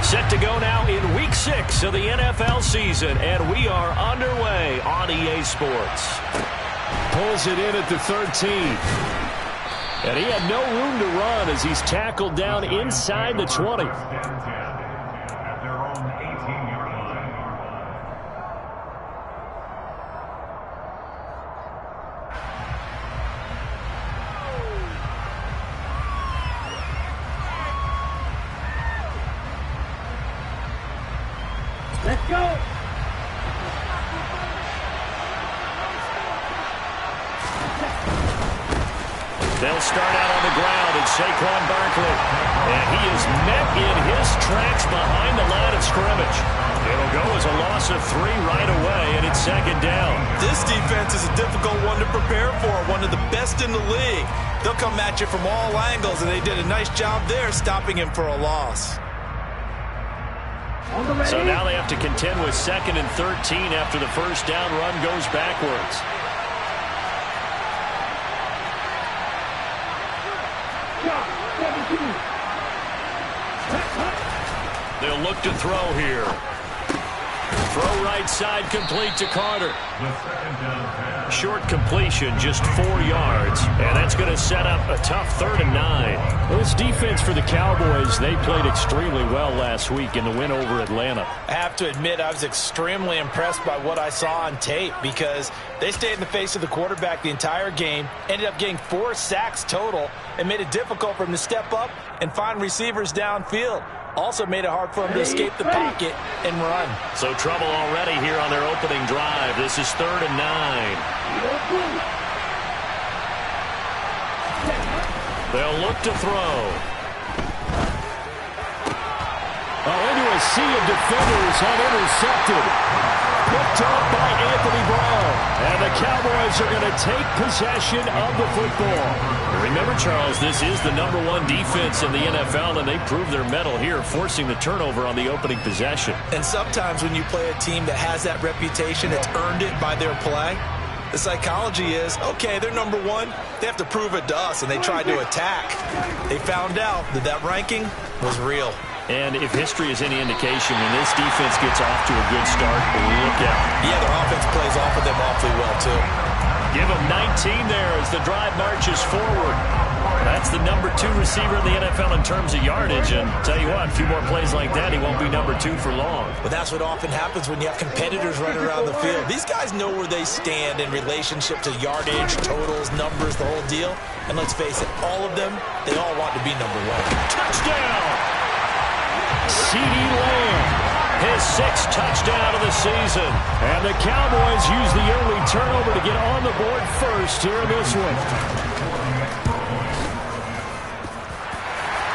Set to go now in Week 6 of the NFL season, and we are underway on EA Sports. Pulls it in at the 13. And he had no room to run as he's tackled down inside the 20. Let's go. They'll start out on the ground, and Saquon Barkley. And he is met in his tracks behind the line of scrimmage. It'll go as a loss of 3 right away, and it's second down. This defense is a difficult one to prepare for, one of the best in the league. They'll come at you from all angles, and they did a nice job there stopping him for a loss. So now they have to contend with 2nd and 13 after the first down run goes backwards. They'll look to throw here. Throw right side, complete to Carter. Short completion, just 4 yards. And that's going to set up a tough 3rd and 9. Well, this defense for the Cowboys, they played extremely well last week in the win over Atlanta. I have to admit, I was extremely impressed by what I saw on tape because they stayed in the face of the quarterback the entire game, ended up getting 4 sacks total, and made it difficult for him to step up and find receivers downfield. Also made it hard for him to escape the pocket and run. So trouble already here on their opening drive. This is 3rd and 9. They'll look to throw. Into a sea of defenders unintercepted. Picked up by Anthony Brown. And the Cowboys are going to take possession of the football. Remember, Charles, this is the #1 defense in the NFL, and they proved their mettle here, forcing the turnover on the opening possession. And sometimes when you play a team that has that reputation, it's earned it by their play. The psychology is, okay, they're #1. They have to prove it to us, and they tried to attack. They found out that that ranking was real. And if history is any indication, when this defense gets off to a good start, look out. Yeah, their offense plays off of them awfully well, too. Give him 19 there as the drive marches forward. That's the #2 receiver in the NFL in terms of yardage. And tell you what, a few more plays like that, he won't be #2 for long. But that's what often happens when you have competitors running around the field. These guys know where they stand in relationship to yardage, totals, numbers, the whole deal. And let's face it, all of them, they all want to be #1. Touchdown! CeeDee Lamb, his 6th touchdown of the season. And the Cowboys use the early turnover to get on the board first here in this one.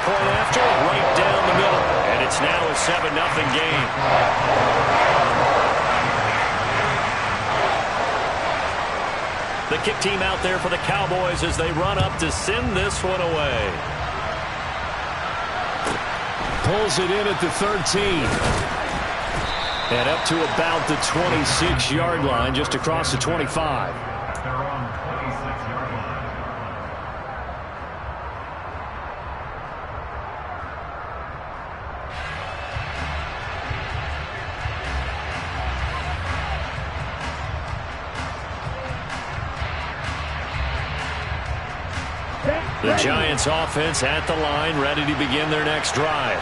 Point after, right down the middle. And it's now a 7-0 game. The kick team out there for the Cowboys as they run up to send this one away. Pulls it in at the 13. And up to about the 26-yard line, just across the 25. The Giants offense at the line, ready to begin their next drive.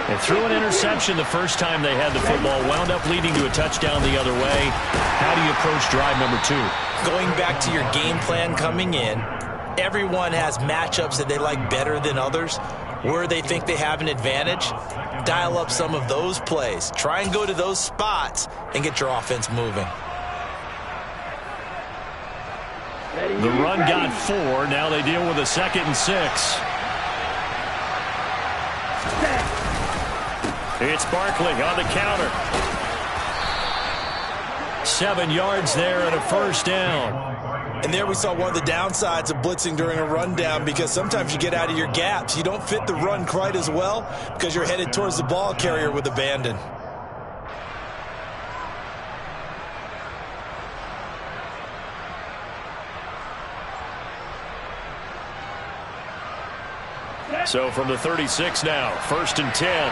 They threw an interception the first time they had the football, wound up leading to a touchdown the other way. How do you approach drive #2? Going back to your game plan coming in, everyone has matchups that they like better than others, where they think they have an advantage. Dial up some of those plays. Try and go to those spots and get your offense moving. The run got 4. Now they deal with a 2nd and 6. It's Barkley on the counter. 7 yards there and a first down. And there we saw one of the downsides of blitzing during a rundown, because sometimes you get out of your gaps. You don't fit the run quite as well because you're headed towards the ball carrier with abandon. So from the 36 now, 1st and 10.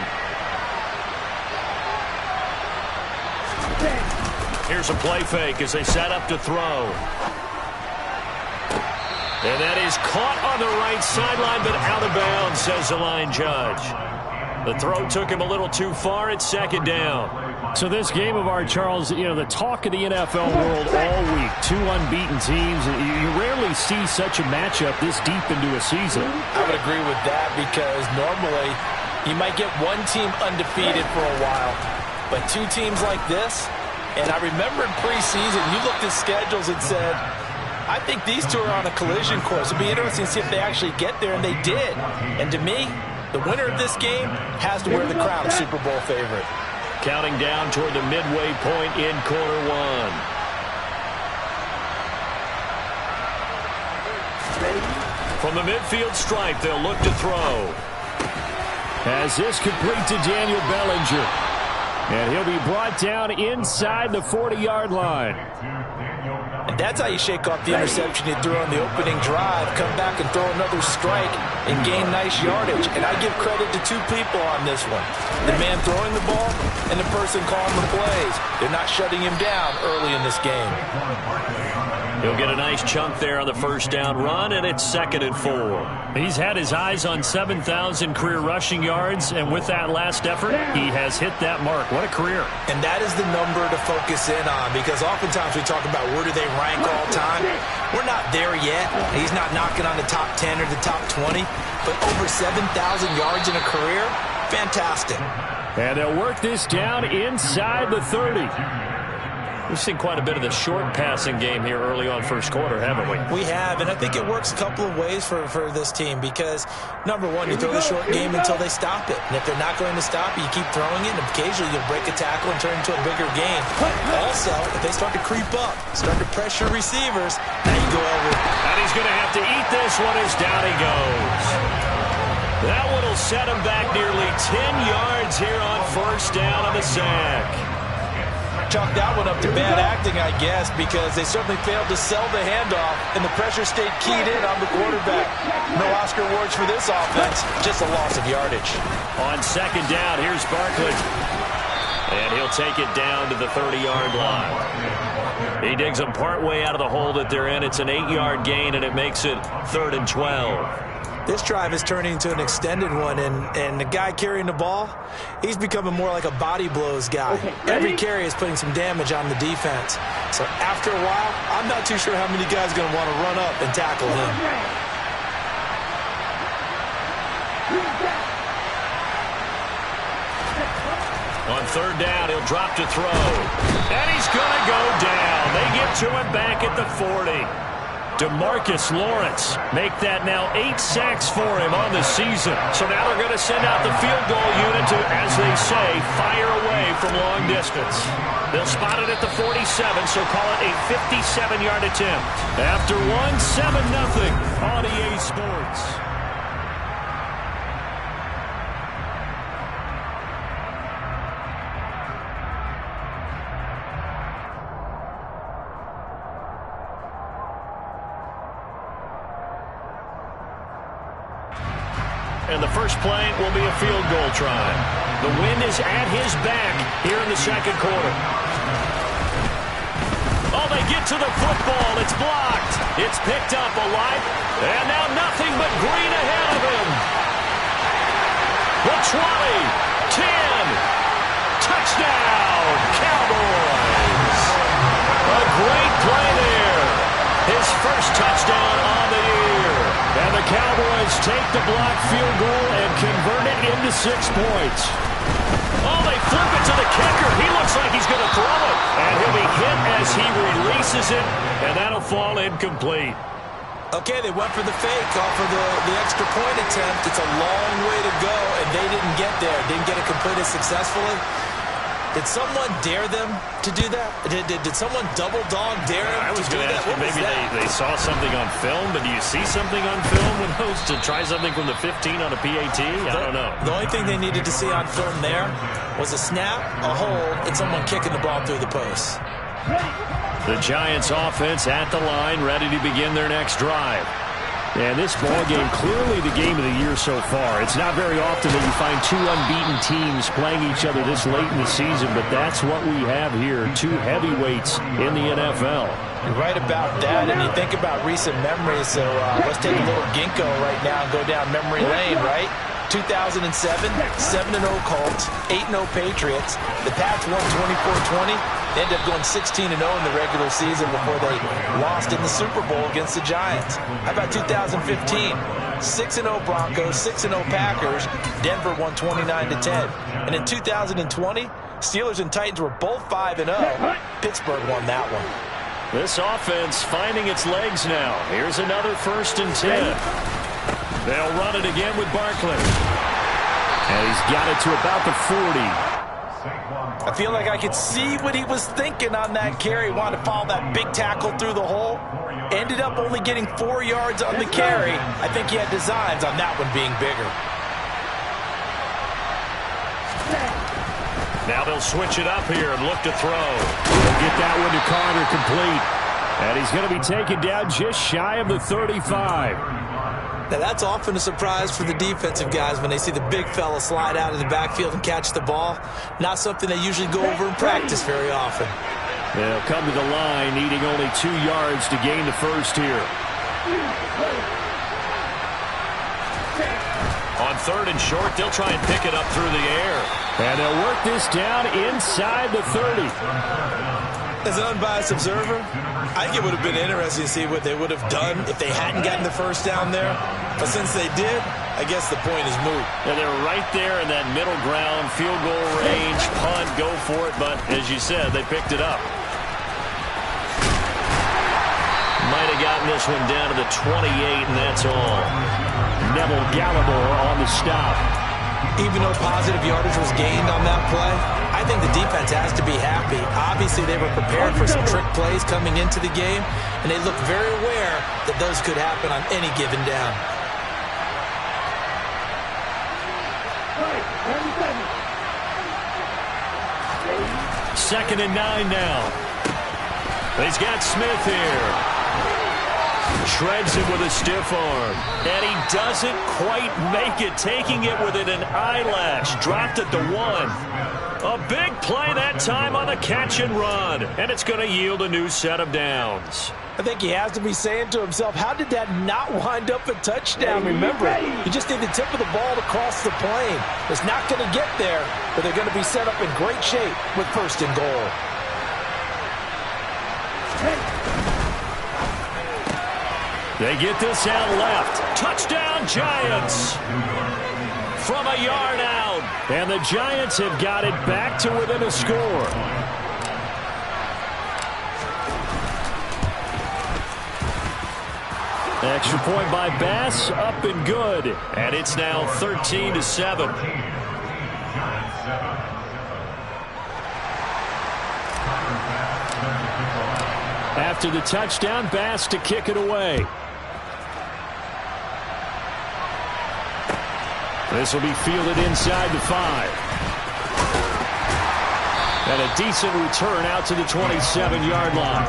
Here's a play fake as they set up to throw. And that is caught on the right sideline, but out of bounds, says the line judge. The throw took him a little too far. It's second down. So this game of art, Charles, the talk of the NFL world all week. Two unbeaten teams. You rarely see such a matchup this deep into a season. I would agree with that because normally you might get one team undefeated for a while, but two teams like this, and I remember in preseason, you looked at schedules and said, I think these two are on a collision course. It'll be interesting to see if they actually get there, and they did. And to me, the winner of this game has to wear the crown of Super Bowl favorite. Counting down toward the midway point in quarter one. From the midfield stripe, they'll look to throw. As this complete to Daniel Bellinger. And he'll be brought down inside the 40-yard line. And that's how you shake off the interception you threw on the opening drive, come back and throw another strike and gain nice yardage. And I give credit to two people on this one. The man throwing the ball and the person calling the plays. They're not shutting him down early in this game. He'll get a nice chunk there on the first down run, and it's 2nd and 4. He's had his eyes on 7,000 career rushing yards, and with that last effort, he has hit that mark. What a career. And that is the number to focus in on, because oftentimes we talk about where do they rank all time. We're not there yet. He's not knocking on the top 10 or the top 20, but over 7,000 yards in a career, fantastic. And they'll work this down inside the 30. We've seen quite a bit of the short passing game here early on first quarter, haven't we? We have, and I think it works a couple of ways for this team because, number one, you throw the short game until they stop it. And if they're not going to stop it, you keep throwing it, and occasionally you'll break a tackle and turn it into a bigger game. Also, if they start to creep up, start to pressure receivers, now you go over. And he's going to have to eat this one as down he goes. That one will set him back nearly 10 yards here on first down on the sack. Chalk that one up to bad acting, I guess, because they certainly failed to sell the handoff, and the pressure stayed keyed in on the quarterback. No Oscar awards for this offense, just a loss of yardage. On second down, here's Barkley. And he'll take it down to the 30-yard line. He digs them partway out of the hole that they're in. It's an 8-yard gain, and it makes it 3rd and 12. This drive is turning into an extended one, and the guy carrying the ball, he's becoming more like a body blows guy. Every carry is putting some damage on the defense. So after a while, I'm not too sure how many guys are going to want to run up and tackle him. On third down, he'll drop to throw. And he's going to go down. They get to him back at the 40. DeMarcus Lawrence make that now 8 sacks for him on the season. So now they're going to send out the field goal unit to, as they say, fire away from long distance. They'll spot it at the 47, so call it a 57-yard attempt. After one, 7-0 on EA Sports. And the first play will be a field goal try. The wind is at his back here in the second quarter. Oh, they get to the football. It's blocked. It's picked up alive. And now nothing but green ahead of him. The 20, 10, touchdown, Cowboys. A great play there. His first touchdown on the year. And the Cowboys take the blocked field goal and convert it into 6 points. Oh, they flip it to the kicker. He looks like he's going to throw it. And he'll be hit as he releases it, and that'll fall incomplete. Okay, they went for the fake off of the extra point attempt. It's a long way to go, and they didn't get there. Didn't get it completed successfully. Did someone dare them to do that? Did someone double dog dare them I was to do going to that? ask you, maybe they saw something on film, but do you see something on film with those to try something from the 15 on a PAT? I don't know. The only thing they needed to see on film there was a snap, a hold, and someone kicking the ball through the post. The Giants offense at the line, ready to begin their next drive. And this ball game, clearly the game of the year so far. It's not very often that you find two unbeaten teams playing each other this late in the season, but that's what we have here, two heavyweights in the NFL. You're right about that, and you think about recent memories, so let's take a little ginkgo right now and go down memory lane, right? 2007, 7-0 Colts, 8-0 Patriots. The Pats won 24-20. They ended up going 16-0 in the regular season before they lost in the Super Bowl against the Giants. How about 2015? 6-0 Broncos, 6-0 Packers. Denver won 29-10. And in 2020, Steelers and Titans were both 5-0. Pittsburgh won that one. This offense finding its legs now. Here's another 1st and 10. They'll run it again with Barkley. And he's got it to about the 40. I feel like I could see what he was thinking on that carry. Wanted to follow that big tackle through the hole. Ended up only getting 4 yards on the carry. I think he had designs on that one being bigger. Now they'll switch it up here and look to throw. They'll get that one to Carter complete. And he's going to be taken down just shy of the 35. Now, that's often a surprise for the defensive guys when they see the big fella slide out of the backfield and catch the ball. Not something they usually go over in practice very often. They'll come to the line, needing only 2 yards to gain the first here. On 3rd and short, they'll try and pick it up through the air. And they'll work this down inside the 30. As an unbiased observer, I think it would have been interesting to see what they would have done if they hadn't gotten the first down there. But since they did, I guess the point is moot. And they're right there in that middle ground, field goal range, punt, go for it. But as you said, they picked it up. Might have gotten this one down to the 28, and that's all. Neville Gallimore on the stop. Even though positive yardage was gained on that play, I think the defense has to be happy. Obviously, they were prepared for some trick plays coming into the game, and they look very aware that those could happen on any given down. Second and 9 now. He's got Smith here. Shreds him with a stiff arm. And he doesn't quite make it, taking it within an eyelash. Dropped at the 1. A big play that time on the catch and run. And it's going to yield a new set of downs. I think he has to be saying to himself, how did that not wind up a touchdown? Remember, you just need the tip of the ball to cross the plane. It's not going to get there, but they're going to be set up in great shape with 1st and goal. They get this out left. Touchdown, Giants. From a yard out. And the Giants have got it back to within a score. Extra point by Bass, up and good. And it's now 13-7. After the touchdown, Bass to kick it away. This will be fielded inside the 5. And a decent return out to the 27-yard line.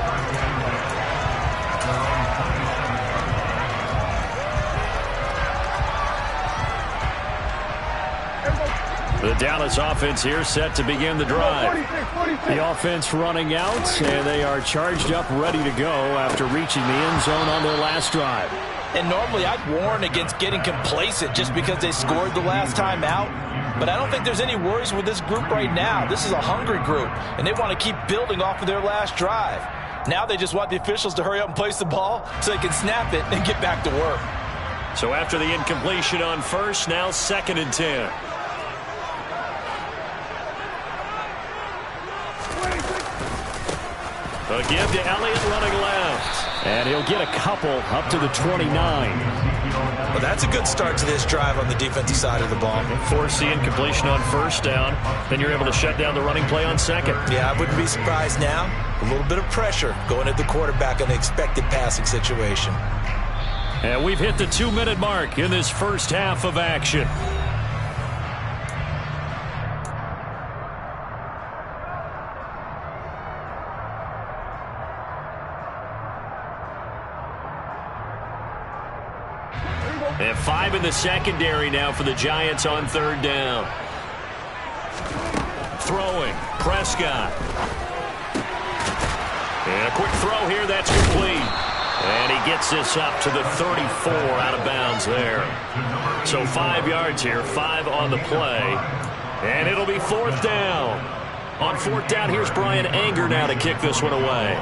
The Dallas offense here set to begin the drive. The offense running out, and they are charged up, ready to go after reaching the end zone on their last drive. And normally I'd warn against getting complacent just because they scored the last time out. But I don't think there's any worries with this group right now. This is a hungry group, and they want to keep building off of their last drive. Now they just want the officials to hurry up and place the ball so they can snap it and get back to work. So after the incompletion on 1st, now 2nd and 10. A give to Elliott running left. And he'll get a couple up to the 29. Well, that's a good start to this drive on the defensive side of the ball. Force the incompletion on 1st down. Then you're able to shut down the running play on 2nd. Yeah, I wouldn't be surprised now. A little bit of pressure going at the quarterback in an expected passing situation. And we've hit the 2-minute mark in this first half of action. They have 5 in the secondary now for the Giants on 3rd down. Throwing, Prescott. And a quick throw here, that's complete. And he gets this up to the 34 out of bounds there. So 5 yards here, 5 on the play. And it'll be 4th down. On 4th down, here's Bryan Anger now to kick this one away.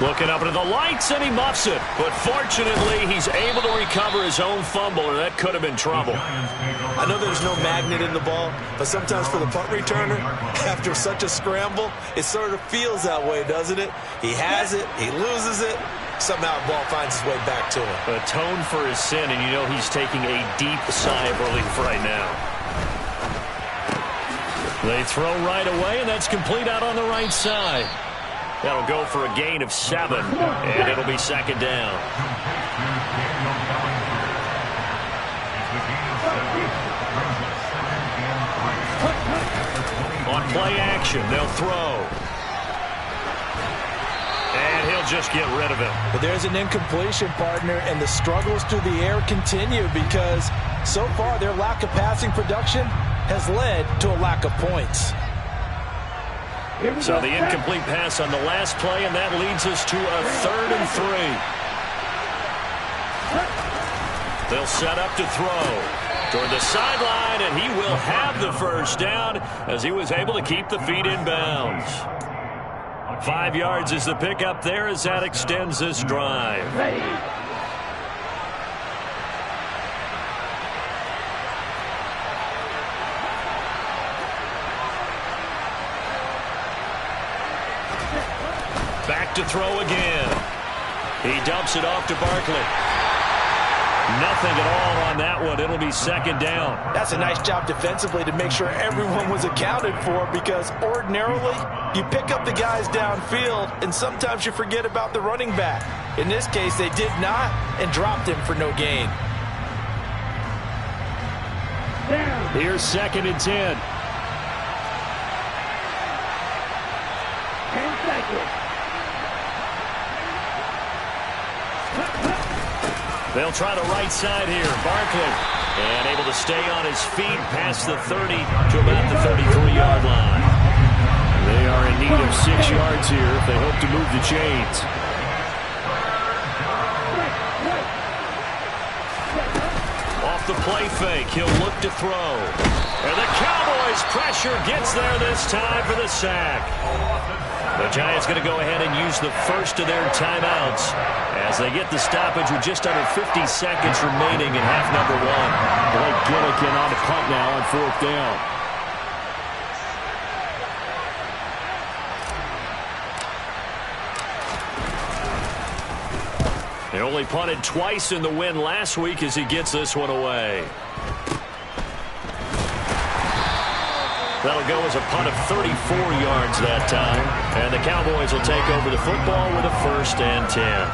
Looking up into the lights, and he muffs it. But fortunately, he's able to recover his own fumble, or that could have been trouble. I know there's no magnet in the ball, but sometimes for the punt returner, after such a scramble, it sort of feels that way, doesn't it? He has it, he loses it, somehow the ball finds its way back to him. Atone for his sin, and you know he's taking a deep sigh of relief right now. They throw right away, and that's complete out on the right side. That'll go for a gain of 7, and it'll be 2nd down. On play action, they'll throw. And he'll just get rid of it. But there's an incompletion, partner, and the struggles through the air continue because so far their lack of passing production has led to a lack of points. So the incomplete pass on the last play, and that leads us to a 3rd and 3. They'll set up to throw toward the sideline, and he will have the 1st down as he was able to keep the feet in bounds. 5 yards is the pickup there as that extends this drive. Back to throw again. He dumps it off to Barkley. Nothing at all on that one. It'll be 2nd down. That's a nice job defensively to make sure everyone was accounted for because ordinarily you pick up the guys downfield and sometimes you forget about the running back. In this case, they did not and dropped him for no gain. Here's 2nd and 10. 10 seconds. They'll try the right side here. Barkley, and able to stay on his feet past the 30 to about the 33-yard line. They are in need of 6 yards here if they hope to move the chains. Off the play fake, he'll look to throw. And the Cowboys' pressure gets there this time for the sack. The Giants going to go ahead and use the first of their timeouts as they get the stoppage with just under 50 seconds remaining in half number 1. Blake Gillikin on the punt now on 4th down. They only punted twice in the win last week as he gets this one away. That'll go as a punt of 34 yards that time. And the Cowboys will take over the football with a 1st and 10.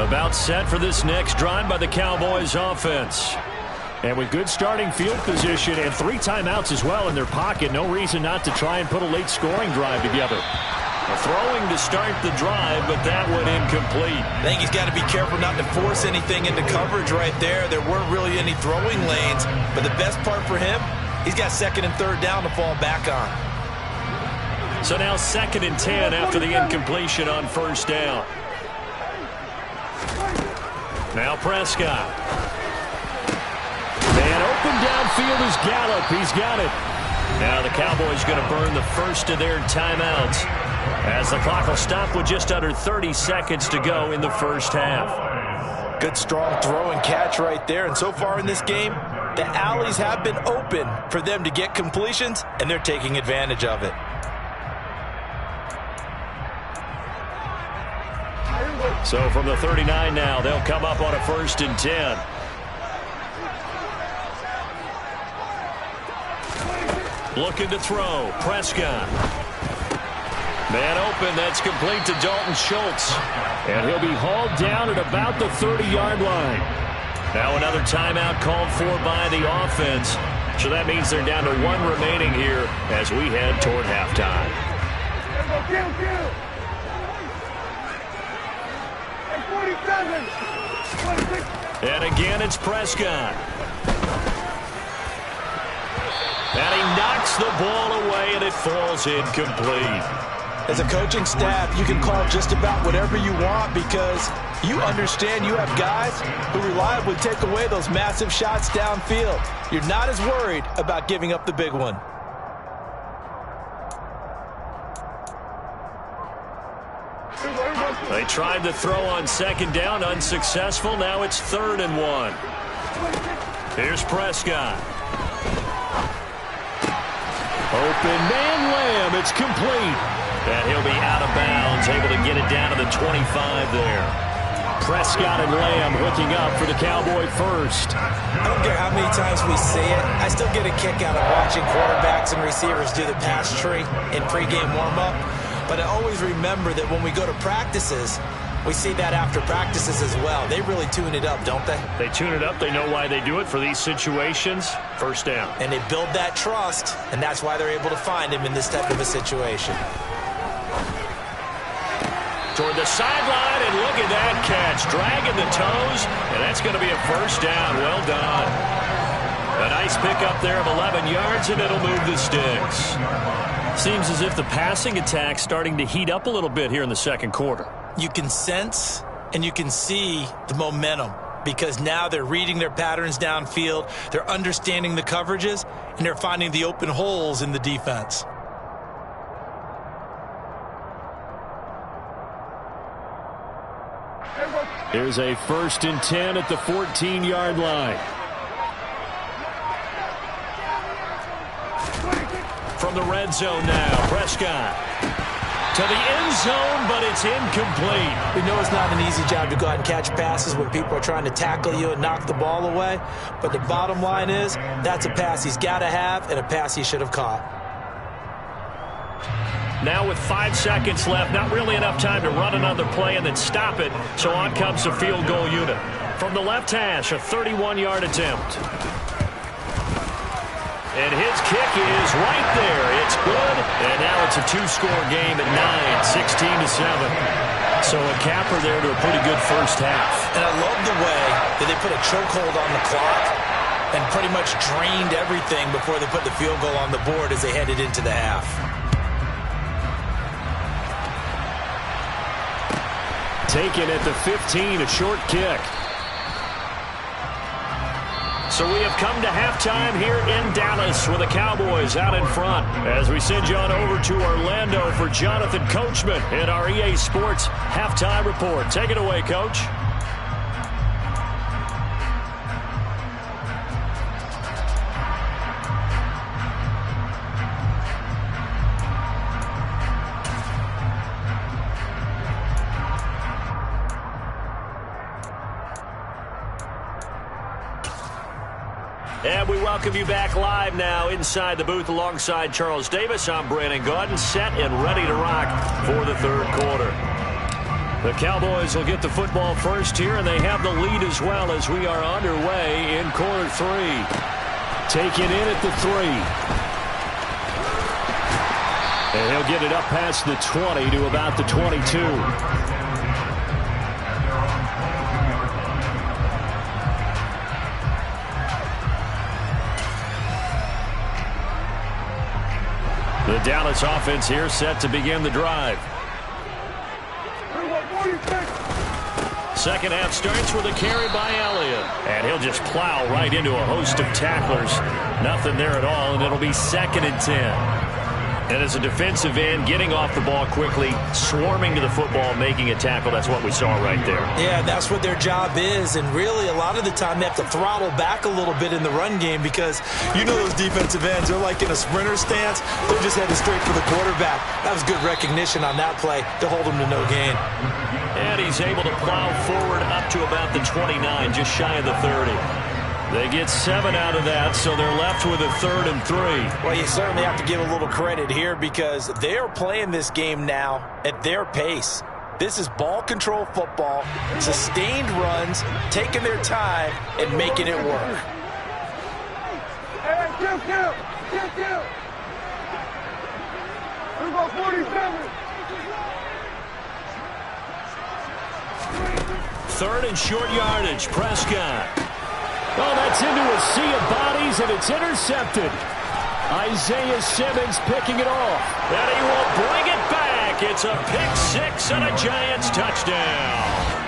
About set for this next drive by the Cowboys offense. And with good starting field position and 3 timeouts as well in their pocket, no reason not to try and put a late scoring drive together. Throwing to start the drive, but that one incomplete. I think he's got to be careful not to force anything into coverage right there. There weren't really any throwing lanes, but the best part for him, he's got 2nd and 3rd down to fall back on. So now 2nd and 10 after the incompletion on 1st down. Now Prescott. And open downfield is Gallup. He's got it. Now the Cowboys going to burn the first of their timeouts as the clock will stop with just under 30 seconds to go in the 1st half. Good strong throw and catch right there. And so far in this game, the alleys have been open for them to get completions, and they're taking advantage of it. So from the 39 now, they'll come up on a 1st and 10. Looking to throw. Prescott. Man open. That's complete to Dalton Schultz. And he'll be hauled down at about the 30-yard line. Now another timeout called for by the offense. So that means they're down to 1 remaining here as we head toward halftime. And again, it's Prescott. And he knocks the ball away, and it falls incomplete. As a coaching staff, you can call just about whatever you want because you understand you have guys who reliably take away those massive shots downfield. You're not as worried about giving up the big one. They tried to throw on second down, unsuccessful. Now it's 3rd and 1. Here's Prescott. Open man Lamb. It's complete. And he'll be out of bounds, able to get it down to the 25 there. Prescott and Lamb hooking up for the Cowboy first. I don't care how many times we see it. I still get a kick out of watching quarterbacks and receivers do the pass tree in pregame warm-up. But I always remember that when we go to practices, we see that after practices as well. They really tune it up, don't they? They tune it up. They know why they do it for these situations. First down. And they build that trust, and that's why they're able to find him in this type of a situation. Toward the sideline, and look at that catch. Dragging the toes, and that's going to be a first down. Well done. A nice pickup there of 11 yards, and it'll move the sticks. Seems as if the passing attack's starting to heat up a little bit here in the second quarter. You can sense and you can see the momentum because now they're reading their patterns downfield, they're understanding the coverages, and they're finding the open holes in the defense. There's a 1st and 10 at the 14-yard line. From the red zone now, Prescott to the end zone, but it's incomplete. We know it's not an easy job to go out and catch passes when people are trying to tackle you and knock the ball away, but the bottom line is that's a pass he's got to have and a pass he should have caught. Now with 5 seconds left, not really enough time to run another play and then stop it, so on comes the field goal unit. From the left hash, a 31-yard attempt. And his kick is right there. It's good. And now it's a 2-score game at 9, 16-7. So a capper there to a pretty good first half. And I love the way that they put a chokehold on the clock and pretty much drained everything before they put the field goal on the board as they headed into the half. Taken at the 15, a short kick. So we have come to halftime here in Dallas with the Cowboys out in front. As we send you on over to Orlando for Jonathan Coachman in our EA Sports Halftime Report. Take it away, Coach. And we welcome you back live now inside the booth alongside Charles Davis. I'm Brandon Gaudin, set and ready to rock for the third quarter. The Cowboys will get the football first here, and they have the lead as well as we are underway in quarter 3. Taken in at the 3. And he'll get it up past the 20 to about the 22. The Dallas offense here set to begin the drive. Second half starts with a carry by Elliott. And he'll just plow right into a host of tacklers. Nothing there at all, and it'll be 2nd and 10. And as a defensive end, getting off the ball quickly, swarming to the football, making a tackle, that's what we saw right there. Yeah, that's what their job is, and really a lot of the time they have to throttle back a little bit in the run game because you know those defensive ends, they're like in a sprinter stance. They're just headed straight for the quarterback. That was good recognition on that play to hold him to no gain. And he's able to plow forward up to about the 29, just shy of the 30. They get 7 out of that, so they're left with a 3rd and 3. Well, you certainly have to give a little credit here because they are playing this game now at their pace. This is ball control football, sustained runs, taking their time and making it work. Hey, kill. 47. 3rd and short yardage, Prescott. Oh, that's into a sea of bodies, and it's intercepted. Isaiah Simmons picking it off. And he will bring it back. It's a pick-6 and a Giants touchdown.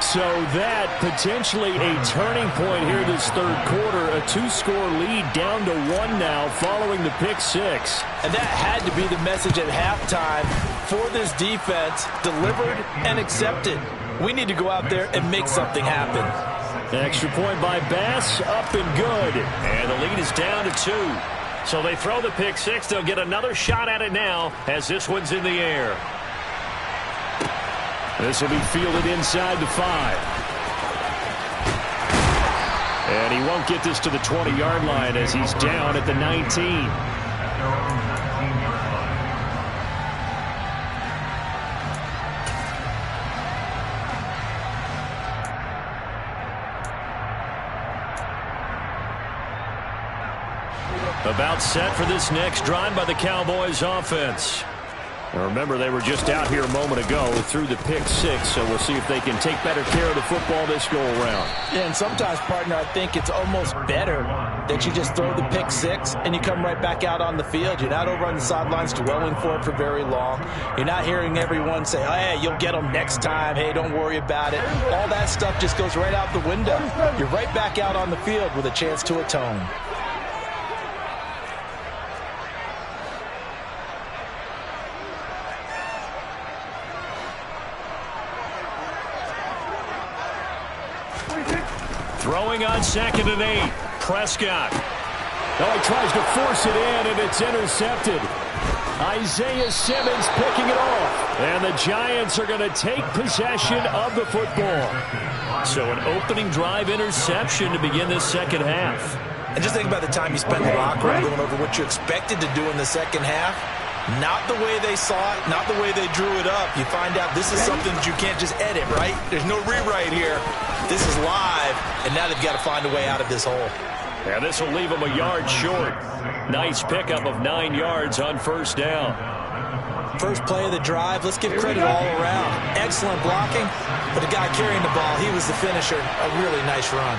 So that potentially a turning point here this third quarter. A 2-score lead down to 1 now following the pick-6. And that had to be the message at halftime for this defense, delivered and accepted. We need to go out there and make something happen. Extra point by Bass, up and good. And the lead is down to 2. So they throw the pick-6. They'll get another shot at it now as this one's in the air. This will be fielded inside the 5. And he won't get this to the 20-yard line as he's down at the 19. About set for this next drive by the Cowboys offense. Now remember, they were just out here a moment ago through the pick-6, so we'll see if they can take better care of the football this go-around. Yeah, and sometimes, partner, I think it's almost better that you just throw the pick-6 and you come right back out on the field. You're not over on the sidelines dwelling for it for very long. You're not hearing everyone say, oh, hey, you'll get them next time. Hey, don't worry about it. All that stuff just goes right out the window. You're right back out on the field with a chance to atone. Throwing on 2nd and 8. Prescott. Oh, he tries to force it in, and it's intercepted. Isaiah Simmons picking it off. And the Giants are going to take possession of the football. So an opening drive interception to begin this second half. And just think about the time you spent in the locker room going over what you expected to do in the second half. Not the way they saw it, not the way they drew it up. You find out this is something that you can't just edit, right? There's no rewrite here. This is live, and now they've got to find a way out of this hole. And this will leave them a yard short. Nice pickup of 9 yards on first down. First play of the drive, let's give credit all around. Excellent blocking, but the guy carrying the ball, he was the finisher. A really nice run.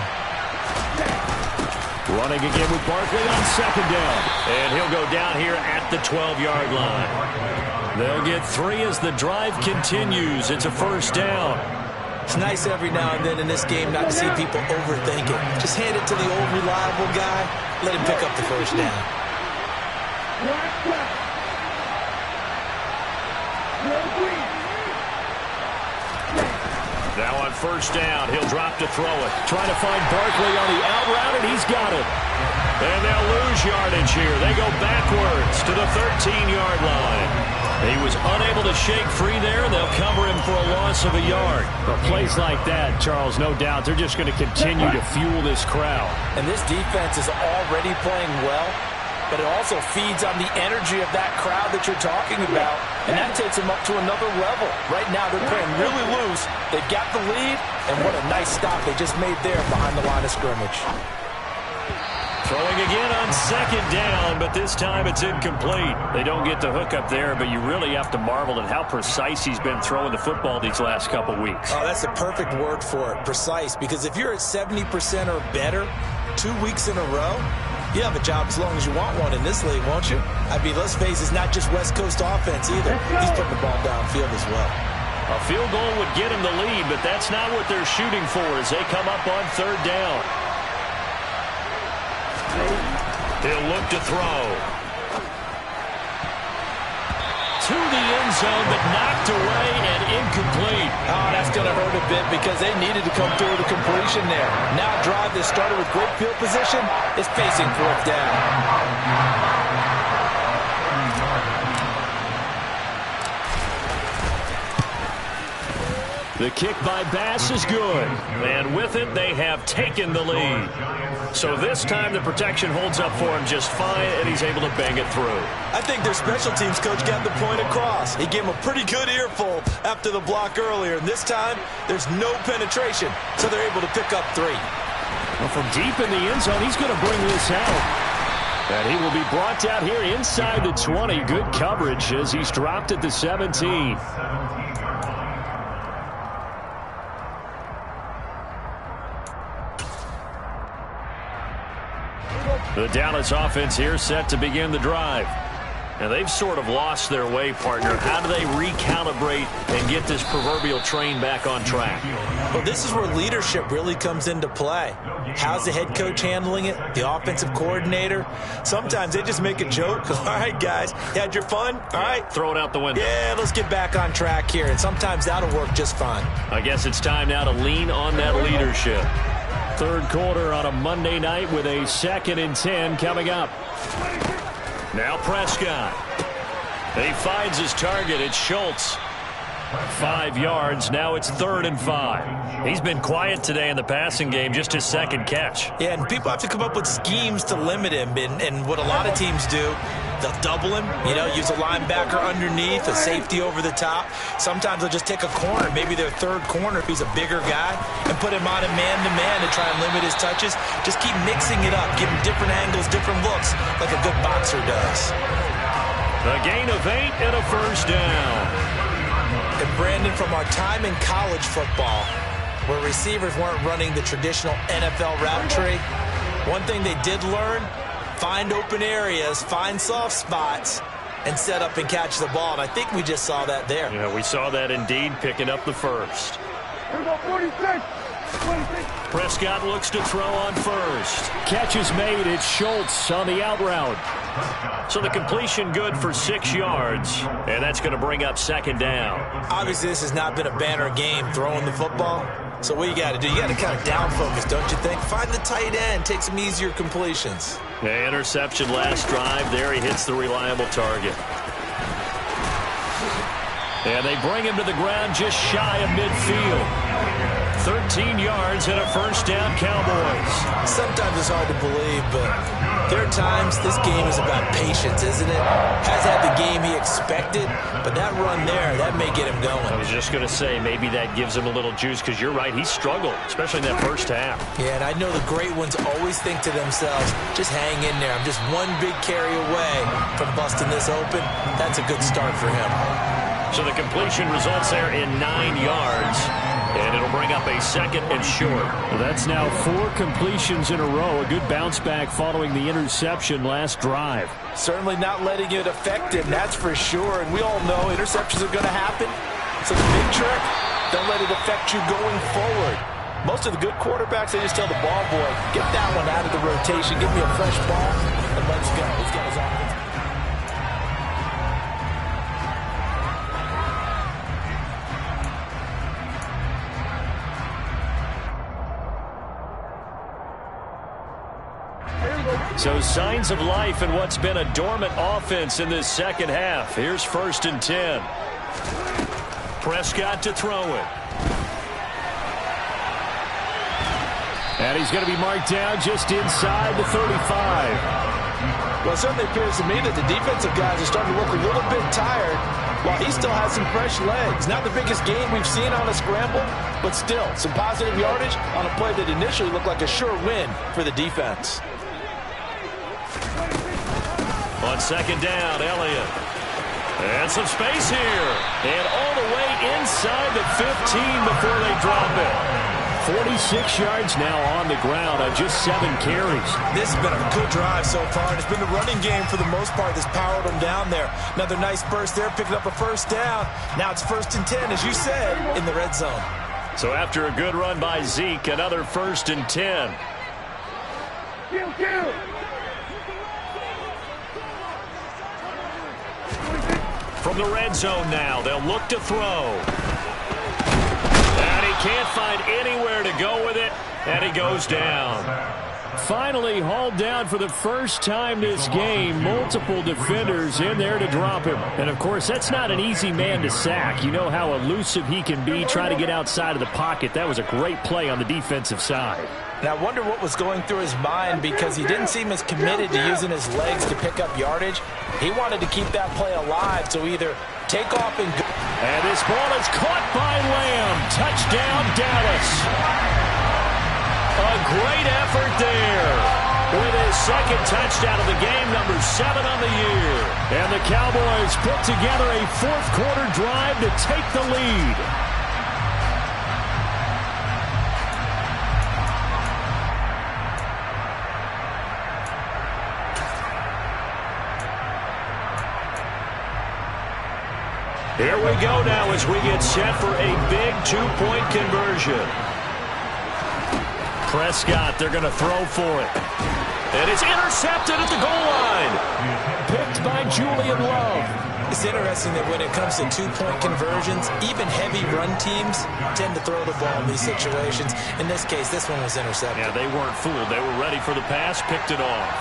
Running again with Barkley on 2nd down. And he'll go down here at the 12-yard line. They'll get 3 as the drive continues. It's a first down. It's nice every now and then in this game not to see people overthink it. Just hand it to the old reliable guy. Let him pick up the first down. Now on first down, he'll drop to throw it. Trying to find Barkley on the out route, and he's got it. And they'll lose yardage here. They go backwards to the 13-yard line. He was unable to shake free there, and they'll cover him for a loss of a yard. But plays like that, Charles, no doubt, they're just going to continue to fuel this crowd. And this defense is already playing well, but it also feeds on the energy of that crowd that you're talking about, and that takes them up to another level. Right now, they're playing really loose. They've got the lead, and what a nice stop they just made there behind the line of scrimmage. Throwing again on 2nd down, but this time it's incomplete. They don't get the hook up there, but you really have to marvel at how precise he's been throwing the football these last couple weeks. Oh, that's the perfect word for it, precise, because if you're at 70% or better 2 weeks in a row, you have a job as long as you want one in this league, won't you? I mean, let's face it, it's not just West Coast offense either. He's putting the ball downfield as well. A field goal would get him the lead, but that's not what they're shooting for as they come up on 3rd down. He'll look to throw. To the end zone, but knocked away and incomplete. Oh, that's going to hurt a bit because they needed to come through with a completion there. Now a drive that started with great field position is facing 4th down. The kick by Bass is good. And with it, they have taken the lead. So this time the protection holds up for him just fine, and he's able to bang it through. I think their special teams coach got the point across. He gave him a pretty good earful after the block earlier. And this time, there's no penetration, so they're able to pick up 3. Well, from deep in the end zone, he's going to bring this out. And he will be brought down here inside the 20. Good coverage as he's dropped at the 17. The Dallas offense here set to begin the drive. And they've sort of lost their way, partner. How do they recalibrate and get this proverbial train back on track? Well, this is where leadership really comes into play. How's the head coach handling it? The offensive coordinator? Sometimes they just make a joke. All right, guys, you had your fun? All right. Throw it out the window. Yeah, let's get back on track here. And sometimes that'll work just fine. I guess it's time now to lean on that leadership. Third quarter on a Monday night with a 2nd and 10 coming up. Now Prescott. He finds his target. It's Schultz. 5 yards. Now it's 3rd and 5. He's been quiet today in the passing game, just his 2nd catch. Yeah, and people have to come up with schemes to limit him. And what a lot of teams do, they'll double him, use a linebacker underneath, a safety over the top. Sometimes they'll just take a corner, maybe their 3rd corner if he's a bigger guy, and put him on a man-to-man to try and limit his touches. Just keep mixing it up, give him different angles, different looks, like a good boxer does. A gain of 8 and a 1st down. And Brandon, from our time in college football, where receivers weren't running the traditional NFL route tree, one thing they did learn, find open areas, find soft spots, and set up and catch the ball. And I think we just saw that there. Yeah, we saw that indeed, picking up the 1st. Prescott looks to throw on 1st. Catch is made. It's Schultz on the out route. So the completion good for 6 yards, and that's going to bring up 2nd down. Obviously, this has not been a banner game throwing the football. So what you got to do, you got to kind of down focus, don't you think? Find the tight end, take some easier completions. The interception last drive. There he hits the reliable target. And they bring him to the ground just shy of midfield. 13 yards and a 1st down, Cowboys. Sometimes it's hard to believe, but there are times this game is about patience, isn't it? Has had the game he expected, but that run there, that may get him going. I was just going to say, maybe that gives him a little juice, because you're right, he struggled, especially in that 1st half. Yeah, and I know the great ones always think to themselves, just hang in there. I'm just one big carry away from busting this open. That's a good start for him. So the completion results there in 9 yards. And it'll bring up a 2nd and short. Well, that's now 4 completions in a row. A good bounce back following the interception last drive. Certainly not letting it affect him, that's for sure. And we all know interceptions are going to happen. So the big trick, don't let it affect you going forward. Most of the good quarterbacks, they just tell the ball boy, get that one out of the rotation, give me a fresh ball, and let's go. He's got his offense. So signs of life in what's been a dormant offense in this 2nd half. Here's 1st and 10. Prescott to throw it. And he's going to be marked down just inside the 35. Well, it certainly appears to me that the defensive guys are starting to look a little bit tired while he still has some fresh legs. Not the biggest gain we've seen on a scramble, but still some positive yardage on a play that initially looked like a sure win for the defense. On 2nd down, Elliott. And some space here. And all the way inside the 15 before they drop it. 46 yards now on the ground on just 7 carries. This has been a good drive so far, and it's been the running game for the most part that's powered them down there. Another nice burst there, picking up a 1st down. Now it's 1st and 10, as you said, in the red zone. So after a good run by Zeke, another 1st and 10. From the red zone now, they'll look to throw. And he can't find anywhere to go with it, and he goes down. Finally hauled down for the first time this game. Multiple defenders in there to drop him. And, of course, that's not an easy man to sack. You know how elusive he can be trying to get outside of the pocket. That was a great play on the defensive side. And I wonder what was going through his mind, because he didn't seem as committed to using his legs to pick up yardage. He wanted to keep that play alive, so either take off and go. And this ball is caught by Lamb. Touchdown, Dallas. A great effort there. With his second touchdown of the game, number 7 on the year. And the Cowboys put together a fourth-quarter drive to take the lead. Here we go now as we get set for a big two-point conversion. Prescott, they're going to throw for it. And it's intercepted at the goal line. Picked by Julian Love. It's interesting that when it comes to two-point conversions, even heavy run teams tend to throw the ball in these situations. In this case, this one was intercepted. Yeah, they weren't fooled. They were ready for the pass, picked it off.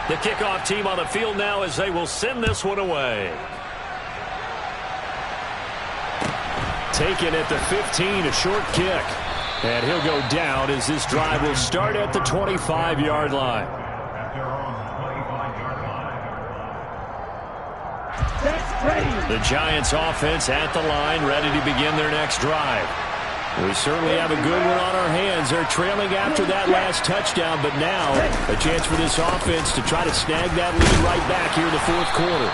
The kickoff team on the field now as they will send this one away. Taken at the 15, a short kick. And he'll go down as this drive will start at the 25-yard line. The Giants offense at the line, ready to begin their next drive. We certainly have a good one on our hands. They're trailing after that last touchdown, but now a chance for this offense to try to snag that lead right back here in the fourth quarter.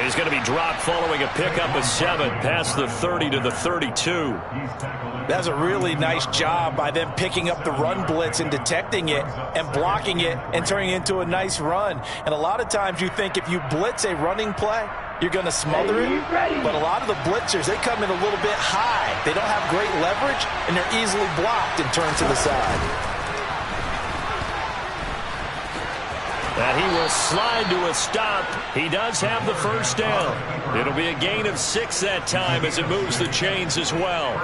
He's going to be dropped following a pickup of 7 past the 30 to the 32. That's a really nice job by them picking up the run blitz and detecting it and blocking it and turning it into a nice run. And a lot of times you think if you blitz a running play, you're going to smother it. But a lot of the blitzers, they come in a little bit high. They don't have great leverage, and they're easily blocked and turned to the side. And he will slide to a stop. He does have the first down. It'll be a gain of 6 that time as it moves the chains as well.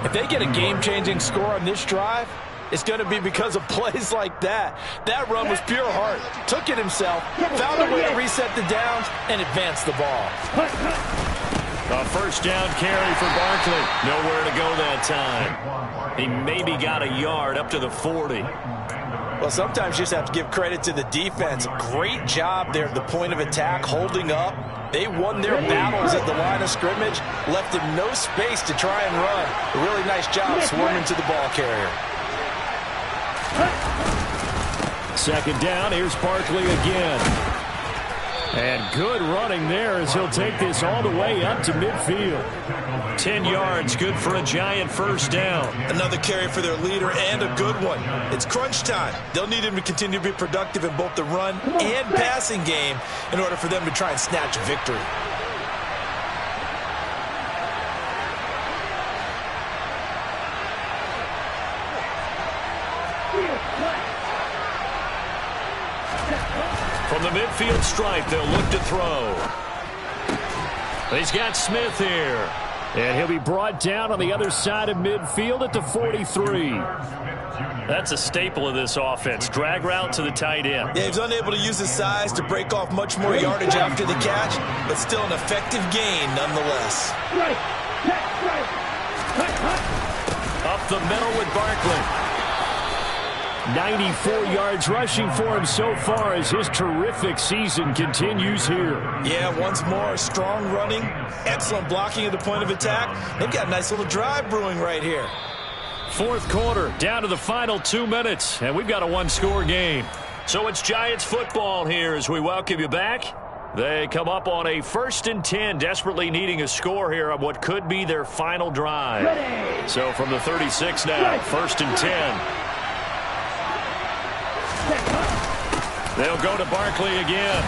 If they get a game-changing score on this drive, it's going to be because of plays like that. That run was pure heart. Took it himself, found a way to reset the downs, and advance the ball. A first down carry for Barkley. Nowhere to go that time. He maybe got a yard up to the 40. Well, sometimes you just have to give credit to the defense. Great job there at the point of attack, holding up. They won their battles at the line of scrimmage, left him no space to try and run. A really nice job swarming to the ball carrier. Second down, here's Barkley again. And good running there as he'll take this all the way up to midfield. 10 yards, good for a Giant first down. Another carry for their leader and a good one. It's crunch time. They'll need him to continue to be productive in both the run and passing game in order for them to try and snatch a victory. From the midfield stripe, they'll look to throw. He's got Smith here. And he'll be brought down on the other side of midfield at the 43. That's a staple of this offense. Drag route to the tight end. Yeah, he was unable to use his size to break off much more yardage after the catch, but still an effective gain nonetheless. Up the middle with Barkley. 94 yards rushing for him so far as his terrific season continues here. Yeah, once more, strong running, excellent blocking at the point of attack. They've got a nice little drive brewing right here. Fourth quarter, down to the final 2 minutes, and we've got a one-score game. So it's Giants football here as we welcome you back. They come up on a 1st and 10, desperately needing a score here on what could be their final drive. Ready. So from the 36 now, 1st and 10. They'll go to Barkley again.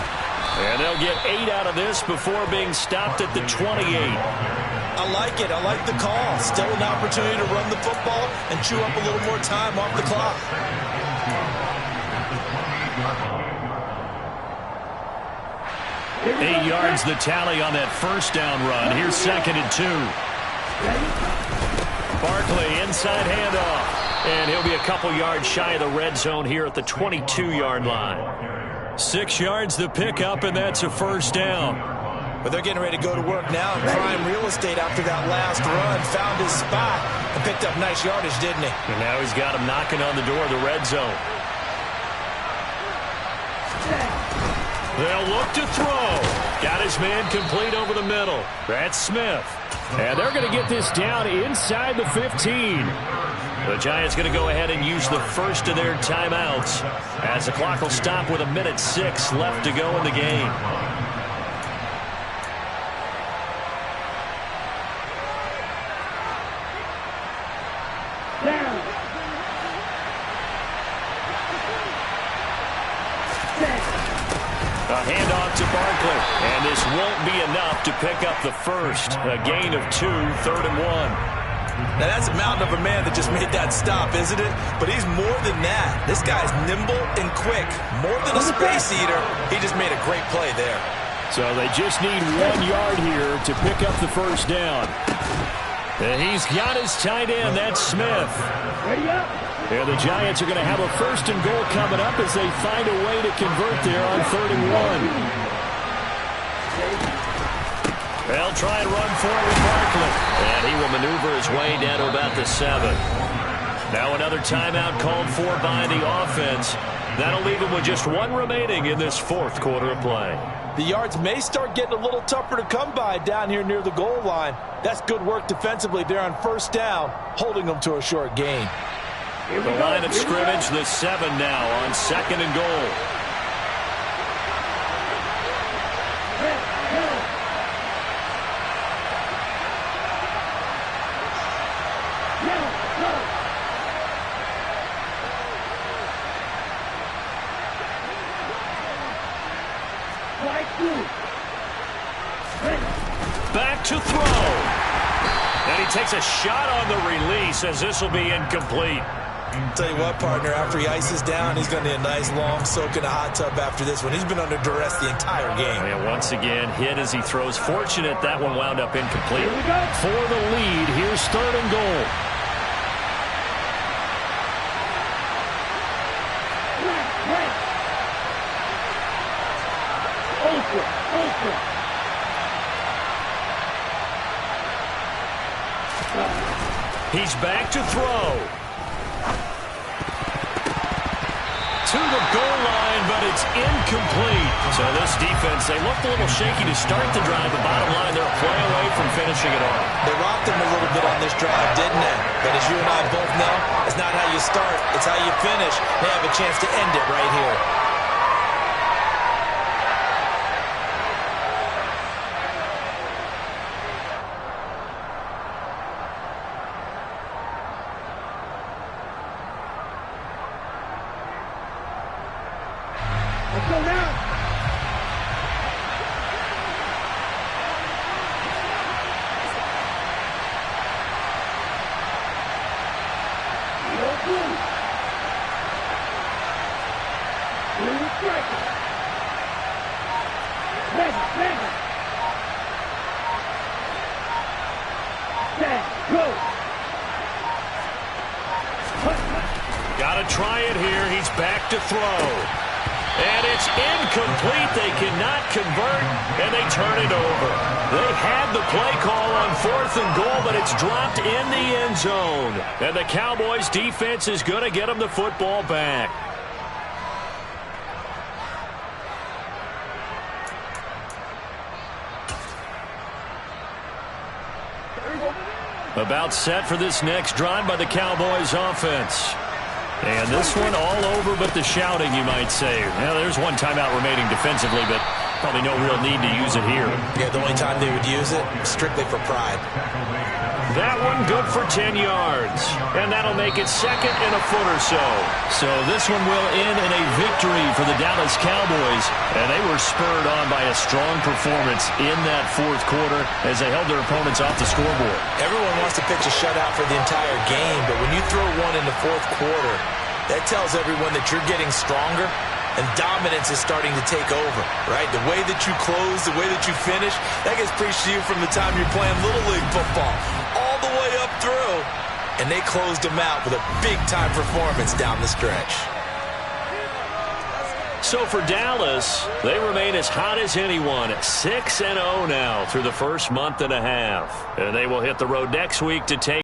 And they'll get 8 out of this before being stopped at the 28. I like it. I like the call. Still an opportunity to run the football and chew up a little more time off the clock. Eight yards the tally on that first down run. Here's 2nd and 2. Barkley inside handoff. And he'll be a couple yards shy of the red zone here at the 22-yard line. 6 yards the pickup, and that's a first down. But they're getting ready to go to work now in prime real estate after that last run. Found his spot and picked up nice yardage, didn't he? And now he's got him knocking on the door of the red zone. They'll look to throw. Got his man complete over the middle. That's Smith. And they're going to get this down inside the 15. The Giants going to go ahead and use the first of their timeouts as the clock will stop with 1:06 left to go in the game. A handoff to Barkley, and this won't be enough to pick up the first. A gain of 2, 3rd and 1. Now, that's a mountain of a man that just made that stop, isn't it? But he's more than that. This guy's nimble and quick. More than a space eater. He just made a great play there. So they just need 1 yard here to pick up the first down. And he's got his tight end. That's Smith. And the Giants are going to have a 1st and goal coming up as they find a way to convert there on 3rd and 1. They'll try and run forward with Barkley. And he will maneuver his way down to about the 7. Now another timeout called for by the offense. That'll leave him with just 1 remaining in this 4th quarter of play. The yards may start getting a little tougher to come by down here near the goal line. That's good work defensively there on 1st down, holding them to a short gain. The line of scrimmage, the 7 now on 2nd and goal. Back to throw. And he takes a shot on the release as this will be incomplete. Tell you what, partner, after he ices down, he's going to need a nice long soak in a hot tub after this one. He's been under duress the entire game. And once again, hit as he throws. Fortunate that one wound up incomplete. For the lead, here's 3rd and goal. He's back to throw. To the goal line, but it's incomplete. So this defense, they looked a little shaky to start the drive. The bottom line, they're a play away from finishing it off. They rocked him a little bit on this drive, didn't they? But as you and I both know, it's not how you start, it's how you finish. They have a chance to end it right here. Got to try it here. He's back to throw. And it's incomplete. They cannot convert, and they turn it over. They had the play call on 4th and goal, but it's dropped in the end zone. And the Cowboys' defense is going to get them the football back. About set for this next drive by the Cowboys offense. And this one all over but the shouting, you might say. Well, there's 1 timeout remaining defensively, but probably no real need to use it here. Yeah, the only time they would use it, strictly for pride. That one good for 10 yards. And that'll make it 2nd and a foot or so. So this one will end in a victory for the Dallas Cowboys. And they were spurred on by a strong performance in that 4th quarter as they held their opponents off the scoreboard. Everyone wants to pitch a shutout for the entire game, but when you throw one in the 4th quarter, that tells everyone that you're getting stronger and dominance is starting to take over, right? The way that you close, the way that you finish, that gets preached to you from the time you're playing Little League football all the way up through and they closed them out with a big-time performance down the stretch. So for Dallas, they remain as hot as anyone at 6-0 now through the first month and a half. And they will hit the road next week to take